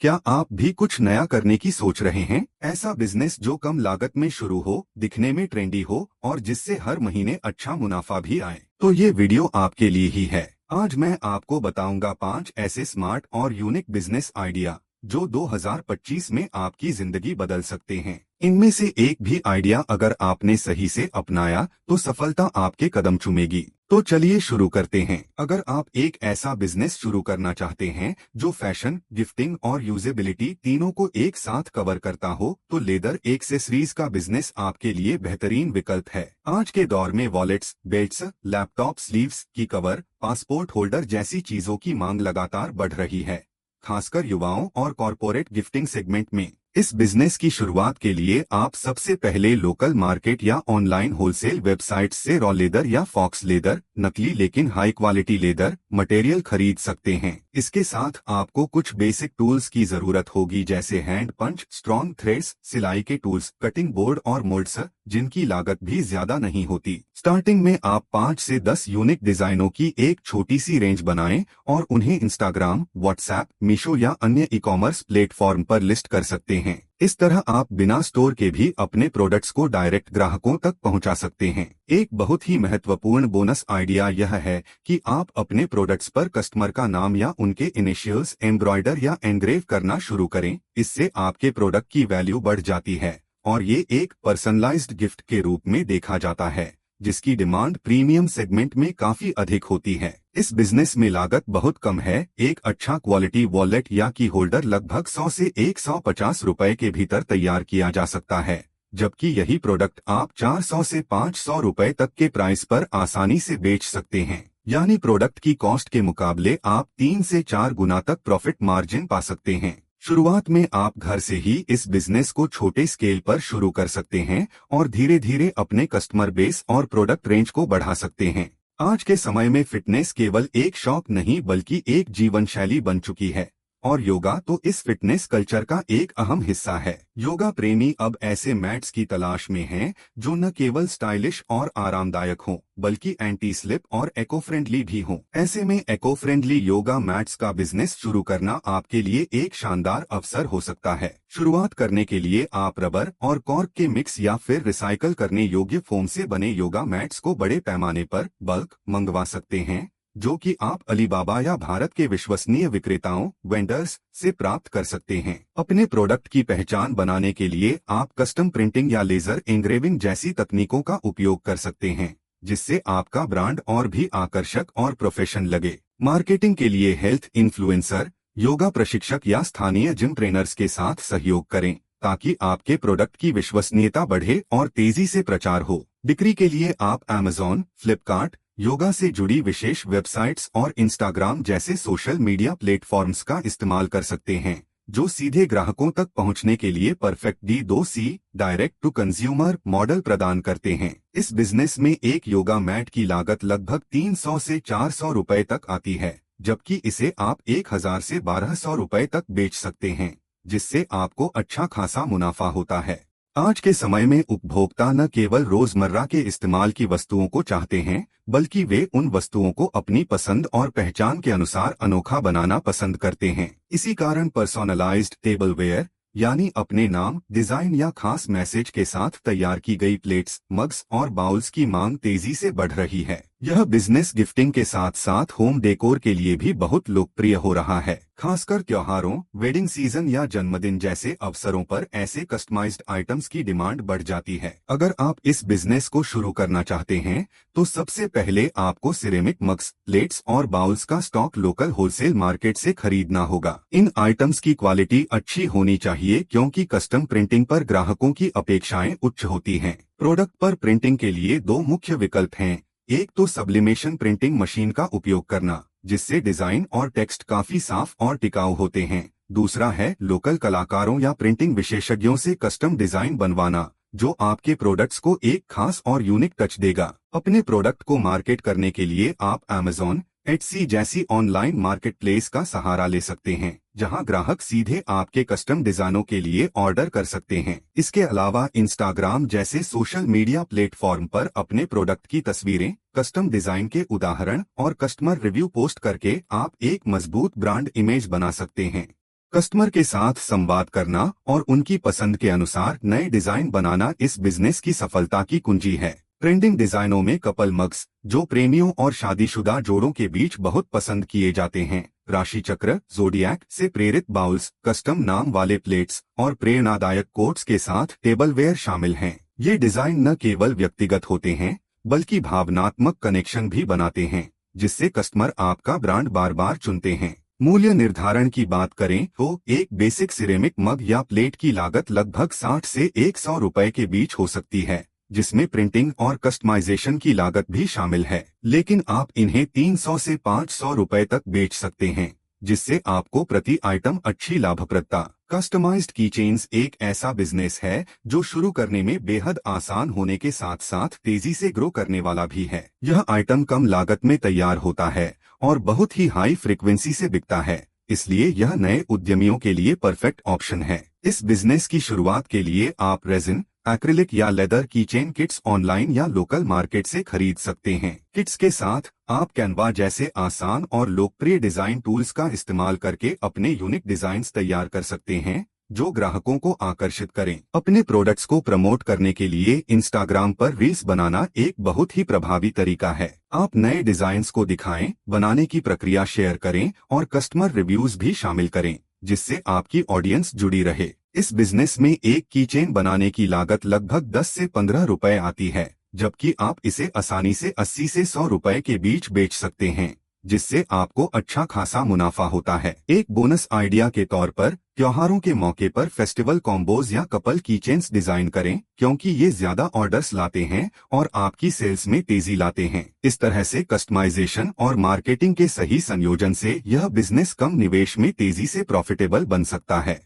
क्या आप भी कुछ नया करने की सोच रहे हैं? ऐसा बिजनेस जो कम लागत में शुरू हो, दिखने में ट्रेंडी हो और जिससे हर महीने अच्छा मुनाफा भी आए? तो ये वीडियो आपके लिए ही है। आज मैं आपको बताऊंगा 5 ऐसे स्मार्ट और यूनिक बिजनेस आइडिया जो 2025 में आपकी जिंदगी बदल सकते हैं। इनमें से एक भी आइडिया अगर आपने सही से अपनाया तो सफलता आपके कदम चूमेगी। तो चलिए शुरू करते हैं। अगर आप एक ऐसा बिजनेस शुरू करना चाहते हैं जो फैशन, गिफ्टिंग और यूजेबिलिटी तीनों को एक साथ कवर करता हो, तो लेदर एक्सेसरीज का बिजनेस आपके लिए बेहतरीन विकल्प है। आज के दौर में वॉलेट्स, बेल्ट्स, लैपटॉप स्लीव्स की कवर, पासपोर्ट होल्डर जैसी चीजों की मांग लगातार बढ़ रही है, खासकर युवाओं और कॉरपोरेट गिफ्टिंग सेगमेंट में। इस बिजनेस की शुरुआत के लिए आप सबसे पहले लोकल मार्केट या ऑनलाइन होलसेल वेबसाइट से रॉ लेदर या फॉक्स लेदर, नकली लेकिन हाई क्वालिटी लेदर मटेरियल खरीद सकते हैं। इसके साथ आपको कुछ बेसिक टूल्स की जरूरत होगी, जैसे हैंड पंच, स्ट्रॉन्ग थ्रेड्स, सिलाई के टूल्स, कटिंग बोर्ड और मोल्ड्स, जिनकी लागत भी ज्यादा नहीं होती। स्टार्टिंग में आप 5 से 10 यूनिक डिजाइनों की एक छोटी सी रेंज बनाएं और उन्हें इंस्टाग्राम, व्हाट्सएप, मीशो या अन्य ई कॉमर्स प्लेटफॉर्म पर लिस्ट कर सकते हैं। इस तरह आप बिना स्टोर के भी अपने प्रोडक्ट्स को डायरेक्ट ग्राहकों तक पहुंचा सकते हैं। एक बहुत ही महत्वपूर्ण बोनस आइडिया यह है कि आप अपने प्रोडक्ट्स पर कस्टमर का नाम या उनके इनिशियल्स एम्ब्रॉयडर या एनग्रेव करना शुरू करें। इससे आपके प्रोडक्ट की वैल्यू बढ़ जाती है और ये एक पर्सनलाइज्ड गिफ्ट के रूप में देखा जाता है, जिसकी डिमांड प्रीमियम सेगमेंट में काफी अधिक होती है। इस बिजनेस में लागत बहुत कम है। एक अच्छा क्वालिटी वॉलेट या की होल्डर लगभग 100 से 150 रुपए के भीतर तैयार किया जा सकता है, जबकि यही प्रोडक्ट आप 400 से 500 रुपए तक के प्राइस पर आसानी से बेच सकते हैं। यानी प्रोडक्ट की कॉस्ट के मुकाबले आप 3 से 4 गुना तक प्रॉफिट मार्जिन पा सकते हैं। शुरुआत में आप घर से ही इस बिजनेस को छोटे स्केल पर शुरू कर सकते हैं और धीरे धीरे अपने कस्टमर बेस और प्रोडक्ट रेंज को बढ़ा सकते हैं। आज के समय में फिटनेस केवल एक शौक नहीं बल्कि एक जीवन शैली बन चुकी है और योगा तो इस फिटनेस कल्चर का एक अहम हिस्सा है। योगा प्रेमी अब ऐसे मैट्स की तलाश में हैं जो न केवल स्टाइलिश और आरामदायक हों बल्कि एंटी स्लिप और इको फ्रेंडली भी हों। ऐसे में इको फ्रेंडली योगा मैट्स का बिजनेस शुरू करना आपके लिए एक शानदार अवसर हो सकता है। शुरुआत करने के लिए आप रबर और कॉर्क के मिक्स या फिर रिसाइकल करने योग्य फोम से बने योगा मैट्स को बड़े पैमाने पर बल्क मंगवा सकते हैं, जो कि आप अलीबाबा या भारत के विश्वसनीय विक्रेताओं वेंडर्स से प्राप्त कर सकते हैं। अपने प्रोडक्ट की पहचान बनाने के लिए आप कस्टम प्रिंटिंग या लेजर एंग्रेविंग जैसी तकनीकों का उपयोग कर सकते हैं, जिससे आपका ब्रांड और भी आकर्षक और प्रोफेशनल लगे। मार्केटिंग के लिए हेल्थ इन्फ्लुएंसर, योगा प्रशिक्षक या स्थानीय जिम ट्रेनर्स के साथ सहयोग करें ताकि आपके प्रोडक्ट की विश्वसनीयता बढ़े और तेजी से प्रचार हो। बिक्री के लिए आप अमेज़न, फ्लिपकार्ट, योगा से जुड़ी विशेष वेबसाइट्स और इंस्टाग्राम जैसे सोशल मीडिया प्लेटफॉर्म्स का इस्तेमाल कर सकते हैं, जो सीधे ग्राहकों तक पहुंचने के लिए perfect D2C direct to consumer model प्रदान करते हैं। इस बिजनेस में एक योगा मैट की लागत लगभग 300 से 400 रुपए तक आती है, जबकि इसे आप 1000 से 1200 रुपए तक बेच सकते हैं, जिससे आपको अच्छा खासा मुनाफा होता है। आज के समय में उपभोक्ता न केवल रोजमर्रा के इस्तेमाल की वस्तुओं को चाहते हैं बल्कि वे उन वस्तुओं को अपनी पसंद और पहचान के अनुसार अनोखा बनाना पसंद करते हैं। इसी कारण पर्सोनलाइज्ड टेबलवेयर यानी अपने नाम, डिजाइन या खास मैसेज के साथ तैयार की गई प्लेट्स, मग्स और बाउल्स की मांग तेजी से बढ़ रही है। यह बिजनेस गिफ्टिंग के साथ साथ होम डेकोर के लिए भी बहुत लोकप्रिय हो रहा है। खासकर त्योहारों, वेडिंग सीजन या जन्मदिन जैसे अवसरों पर ऐसे कस्टमाइज्ड आइटम्स की डिमांड बढ़ जाती है। अगर आप इस बिजनेस को शुरू करना चाहते हैं तो सबसे पहले आपको सिरेमिक मग्स, प्लेट्स और बाउल्स का स्टॉक लोकल होलसेल मार्केट से खरीदना होगा। इन आइटम्स की क्वालिटी अच्छी होनी चाहिए क्योंकि कस्टम प्रिंटिंग पर ग्राहकों की अपेक्षाएं उच्च होती हैं। प्रोडक्ट पर प्रिंटिंग के लिए 2 मुख्य विकल्प हैं। एक तो सब्लिमेशन प्रिंटिंग मशीन का उपयोग करना, जिससे डिजाइन और टेक्स्ट काफी साफ और टिकाऊ होते हैं। दूसरा है लोकल कलाकारों या प्रिंटिंग विशेषज्ञों से कस्टम डिजाइन बनवाना, जो आपके प्रोडक्ट्स को एक खास और यूनिक टच देगा। अपने प्रोडक्ट को मार्केट करने के लिए आप अमेज़न, एटसी जैसी ऑनलाइन मार्केट प्लेस का सहारा ले सकते हैं, जहां ग्राहक सीधे आपके कस्टम डिजाइनों के लिए ऑर्डर कर सकते हैं। इसके अलावा इंस्टाग्राम जैसे सोशल मीडिया प्लेटफॉर्म पर अपने प्रोडक्ट की तस्वीरें, कस्टम डिजाइन के उदाहरण और कस्टमर रिव्यू पोस्ट करके आप एक मजबूत ब्रांड इमेज बना सकते हैं। कस्टमर के साथ संवाद करना और उनकी पसंद के अनुसार नए डिजाइन बनाना इस बिजनेस की सफलता की कुंजी है। ट्रेंडिंग डिजाइनों में कपल मग्स, जो प्रेमियों और शादीशुदा जोड़ों के बीच बहुत पसंद किए जाते हैं, राशि चक्र, ज़ोडिएक से प्रेरित बाउल्स, कस्टम नाम वाले प्लेट्स और प्रेरणादायक कोट्स के साथ टेबलवेयर शामिल हैं। ये डिजाइन न केवल व्यक्तिगत होते हैं बल्कि भावनात्मक कनेक्शन भी बनाते हैं, जिससे कस्टमर आपका ब्रांड बार बार चुनते हैं। मूल्य निर्धारण की बात करें तो एक बेसिक सिरेमिक मग या प्लेट की लागत लगभग 60 से 100 रुपए के बीच हो सकती है, जिसमें प्रिंटिंग और कस्टमाइजेशन की लागत भी शामिल है। लेकिन आप इन्हें 300 से 500 रुपए तक बेच सकते हैं, जिससे आपको प्रति आइटम अच्छी लाभप्रदता। कस्टमाइज्ड कीचेन्स एक ऐसा बिजनेस है जो शुरू करने में बेहद आसान होने के साथ साथ तेजी से ग्रो करने वाला भी है। यह आइटम कम लागत में तैयार होता है और बहुत ही हाई फ्रीक्वेंसी से बिकता है, इसलिए यह नए उद्यमियों के लिए परफेक्ट ऑप्शन है। इस बिजनेस की शुरुआत के लिए आप रेजिन, एक्रिलिक या लेदर कीचेन किट्स ऑनलाइन या लोकल मार्केट से खरीद सकते हैं। किट्स के साथ आप कैनवा जैसे आसान और लोकप्रिय डिजाइन टूल्स का इस्तेमाल करके अपने यूनिक डिजाइन्स तैयार कर सकते हैं, जो ग्राहकों को आकर्षित करें। अपने प्रोडक्ट्स को प्रमोट करने के लिए इंस्टाग्राम पर रील्स बनाना एक बहुत ही प्रभावी तरीका है। आप नए डिजाइन्स को दिखाएं, बनाने की प्रक्रिया शेयर करें और कस्टमर रिव्यूज भी शामिल करें, जिससे आपकी ऑडियंस जुड़ी रहे। इस बिजनेस में एक कीचेन बनाने की लागत लगभग 10 से 15 रुपए आती है, जबकि आप इसे आसानी से 80 से 100 रुपए के बीच बेच सकते हैं, जिससे आपको अच्छा खासा मुनाफा होता है। एक बोनस आइडिया के तौर पर त्योहारों के मौके पर फेस्टिवल कॉम्बोज या कपल कीचेन्स डिजाइन करें, क्योंकि ये ज्यादा ऑर्डर्स लाते हैं और आपकी सेल्स में तेजी लाते हैं। इस तरह से कस्टमाइजेशन और मार्केटिंग के सही संयोजन से यह बिजनेस कम निवेश में तेजी से प्रॉफिटेबल बन सकता है।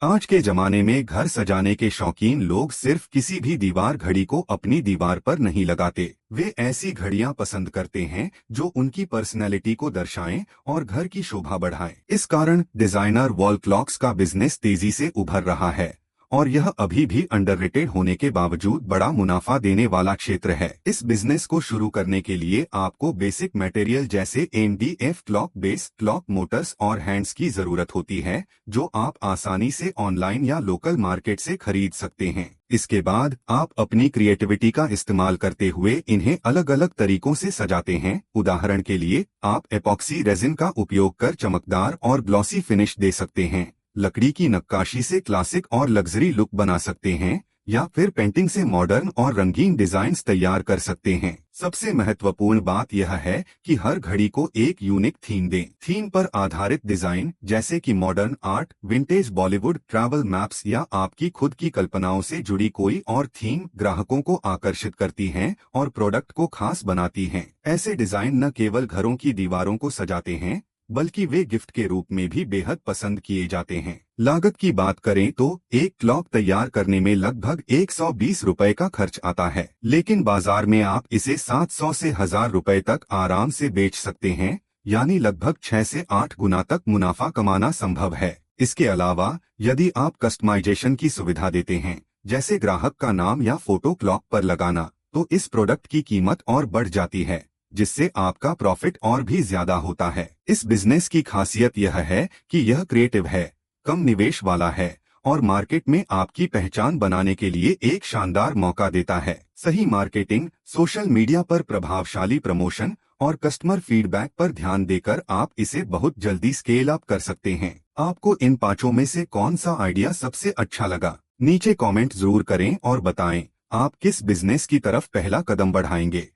आज के जमाने में घर सजाने के शौकीन लोग सिर्फ किसी भी दीवार घड़ी को अपनी दीवार पर नहीं लगाते। वे ऐसी घड़ियां पसंद करते हैं जो उनकी पर्सनैलिटी को दर्शाएं और घर की शोभा बढ़ाएं। इस कारण डिजाइनर वॉल क्लॉक्स का बिजनेस तेजी से उभर रहा है और यह अभी भी अंडररेटेड होने के बावजूद बड़ा मुनाफा देने वाला क्षेत्र है। इस बिजनेस को शुरू करने के लिए आपको बेसिक मटेरियल जैसे MDF clock base, clock Motors और हैंड्स की जरूरत होती है, जो आप आसानी से ऑनलाइन या लोकल मार्केट से खरीद सकते हैं। इसके बाद आप अपनी क्रिएटिविटी का इस्तेमाल करते हुए इन्हें अलग अलग तरीकों से सजाते हैं। उदाहरण के लिए आप एपॉक्सी रेजिन का उपयोग कर चमकदार और ग्लॉसी फिनिश दे सकते हैं, लकड़ी की नक्काशी से क्लासिक और लग्जरी लुक बना सकते हैं, या फिर पेंटिंग से मॉडर्न और रंगीन डिजाइन्स तैयार कर सकते हैं। सबसे महत्वपूर्ण बात यह है कि हर घड़ी को एक यूनिक थीम दें। थीम पर आधारित डिजाइन जैसे कि modern art, vintage Bollywood, travel maps या आपकी खुद की कल्पनाओं से जुड़ी कोई और थीम ग्राहकों को आकर्षित करती हैं और प्रोडक्ट को खास बनाती हैं। ऐसे डिजाइन न केवल घरों की दीवारों को सजाते हैं बल्कि वे गिफ्ट के रूप में भी बेहद पसंद किए जाते हैं। लागत की बात करें तो एक क्लॉक तैयार करने में लगभग 120 रुपए का खर्च आता है, लेकिन बाजार में आप इसे 700 से 1000 रुपए तक आराम से बेच सकते हैं, यानी लगभग 6 से 8 गुना तक मुनाफा कमाना संभव है। इसके अलावा यदि आप कस्टमाइजेशन की सुविधा देते हैं, जैसे ग्राहक का नाम या फोटो क्लॉक पर लगाना, तो इस प्रोडक्ट की कीमत और बढ़ जाती है, जिससे आपका प्रॉफिट और भी ज्यादा होता है। इस बिजनेस की खासियत यह है कि यह क्रिएटिव है, कम निवेश वाला है और मार्केट में आपकी पहचान बनाने के लिए एक शानदार मौका देता है। सही मार्केटिंग, सोशल मीडिया पर प्रभावशाली प्रमोशन और कस्टमर फीडबैक पर ध्यान देकर आप इसे बहुत जल्दी स्केल अप कर सकते हैं। आपको इन पांचों में से कौन सा आइडिया सबसे अच्छा लगा? नीचे कमेंट जरूर करें और बताएं आप किस बिजनेस की तरफ पहला कदम बढ़ाएंगे।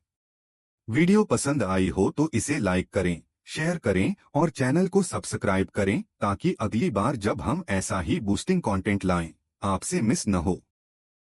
वीडियो पसंद आई हो तो इसे लाइक करें, शेयर करें और चैनल को सब्सक्राइब करें ताकि अगली बार जब हम ऐसा ही बूस्टिंग कंटेंट लाएं, आपसे मिस न हो।